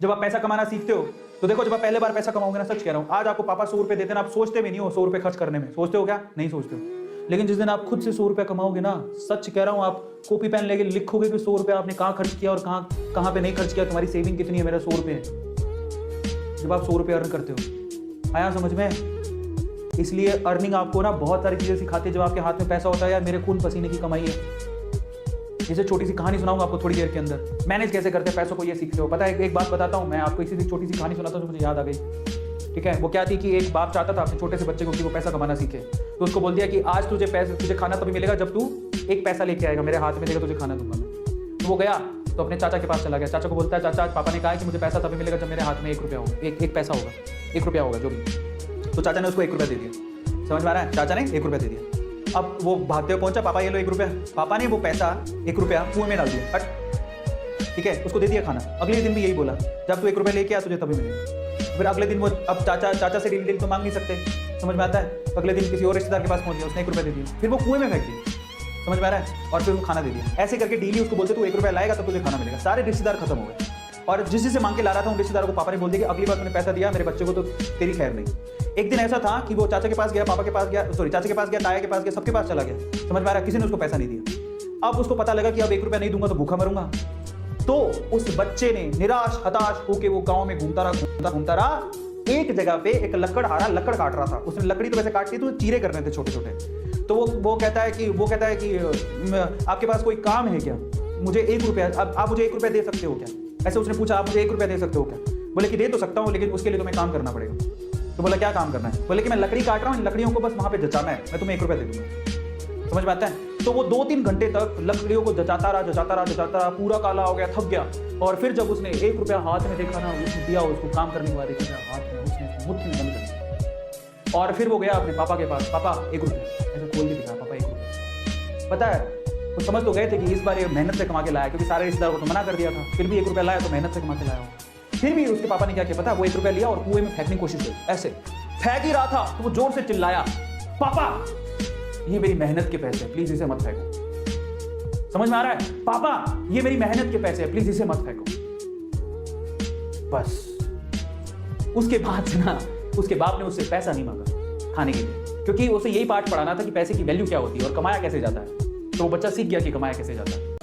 जब आप पैसा कमाना सीखते हो तो देखो, जब आप पहले बार पैसा कमाओगे ना, सच कह रहा हूं, आज आपको पापा 100 रुपए देते हैं ना, आप सोचते भी नहीं हो 100 रुपए खर्च करने में। सोचते हो क्या? नहीं सोचते हो। लेकिन जिस दिन आप खुद से 100 रुपया कमाओगे ना, सच कह रहा हूं, आप कॉपी पेन लेके लिखोगे कि 100 रुपया आपने कहां खर्च किया और कहां पे नहीं खर्च किया, तुम्हारी सेविंग कितनी है। मेरा 100 रुपये है। जब आप 100 रुपये अर्न करते हो, आया समझ में? इसलिए अर्निंग आपको ना बहुत सारी चीजें सिखाती है। जब आपके हाथ में पैसा होता है, यार मेरे खून पसीने की कमाई है। जैसे छोटी सी कहानी सुनाऊंगा आपको थोड़ी देर के अंदर, मैनेज कैसे करते हैं पैसों को, ये सीखते हो। पता है, एक बात बताता हूं मैं आपको, इसी से छोटी सी कहानी सुनाता हूं जो मुझे याद आ गई। ठीक है, वो क्या थी कि एक बाप चाहता था अपने छोटे से बच्चे को कि वो पैसा कमाना सीखे। तो उसको बोल दिया कि आज तुझे खाना तभी मिलेगा जब तू एक पैसा लेके आएगा, मेरे हाथ में देगा, तुझे खाना दूंगा मैं। तो वो गया तो अपने चाचा के पास चला गया। चाचा को बोलता है, चाचा पापा ने कहा है कि मुझे पैसा तभी मिलेगा जब मेरे हाथ में 1 रुपया होगा, एक पैसा होगा, 1 रुपया होगा जो भी। तो चाचा ने उसको 1 रुपया दे दिया। समझ में आ रहा है? चाचा ने 1 रुपया दे दिया। अब वो भागते हुए पहुंचा, पापा ये लो 1 रुपया। पापा ने वो पैसा 1 रुपया कुएं में डाल दिया, हट। ठीक है, उसको दे दिया खाना। अगले दिन भी यही बोला, जब तू 1 रुपया लेके आ तुझे तभी मिलेगा। फिर अगले दिन वो, अब चाचा से डील तो मांग नहीं सकते, समझ में आता है। अगले दिन किसी और रिश्तेदार के पास पहुंच गया, उसने 1 रुपया दे दिया, फिर वो कुएं में फेंक दिया। समझ में आ रहा है? और फिर वो खाना दे दिया। ऐसे करके डेली उसको बोलते तू 1 रुपया लाएगा तब तुझे खाना मिलेगा। सारे रिश्तेदार खत्म हो गए। और जिससे मांग के ला रहा था उन रिश्तेदारों को पापा ने बोल दिया कि अगली बार तूने पैसा दिया मेरे बच्चे को तो तेरी खैर नहीं। एक दिन ऐसा था कि वो चाचा के पास गया, पापा के पास गया, सॉरी चाचा के पास गया, ताया के पास गया, सबके पास चला गया। समझ में आ रहा है? किसी ने उसको पैसा नहीं दिया। अब उसको पता लगा कि अब 1 रुपया नहीं दूंगा तो भूखा मरूंगा। तो उस बच्चे ने निराश हताश होकर वो गांव में घूमता रहा। एक जगह पे एक लकड़हारा लकड़ काट रहा था। उसने लकड़ी तो वैसे काटती तो चीरे करने थे छोटे छोटे। तो वो कहता है कि आपके पास कोई काम है क्या? मुझे 1 रुपया, आप मुझे 1 रुपया दे सकते हो क्या? ऐसे उसने पूछा, आप मुझे 1 रुपया दे सकते हो क्या? बोले कि दे तो सकता हूँ, लेकिन उसके लिए तुम्हें काम करना पड़ेगा। तो बोला क्या काम करना है? बोले कि मैं लकड़ी काट रहा हूँ, इन लकड़ियों को बस वहां पे जचाना है, मैं तुम्हें 1 रुपया दे दूंगा। समझ में आता है? तो वो 2-3 घंटे तक लकड़ियों को जचाता रहा, पूरा काला हो गया, थक गया। और फिर जब उसने 1 रुपया हाथ में देखा ना, उसने दिया उसको काम करने के बाद, देखा हाथ में, उसने मुट्ठी में बंद कर दिया। और फिर वो गया अपने पापा के पास, पापा 1 रुपया, ऐसे खोल के दिखा, पापा 1 रुपया। पता है, वो समझ तो गए थे कि इस बार ये मेहनत से कमा के लाया, क्योंकि सारे रिश्तेदारों को तो मना कर दिया था। फिर भी 1 रुपया लाया तो मेहनत से कमा के लाया हो। फिर भी उसके पापा ने क्या किया पता है? वो 1 रुपया लिया और कुएं में फेंकने की कोशिश की। ऐसे फेंक ही रहा था तो वो जोर से चिल्लाया, पापा ये मेरी मेहनत के पैसे, प्लीज इसे मत फेंको। समझ में आ रहा है? पापा ये मेरी मेहनत के पैसे, प्लीज इसे मत फेंको। बस उसके बाद से ना, उसके बाप ने उससे पैसा नहीं मांगा खाने के लिए, क्योंकि उसे यही पाठ पढ़ाना था कि पैसे की वैल्यू क्या होती है और कमाया कैसे जाता है। तो वो बच्चा सीख गया कि कमाया कैसे जाता है।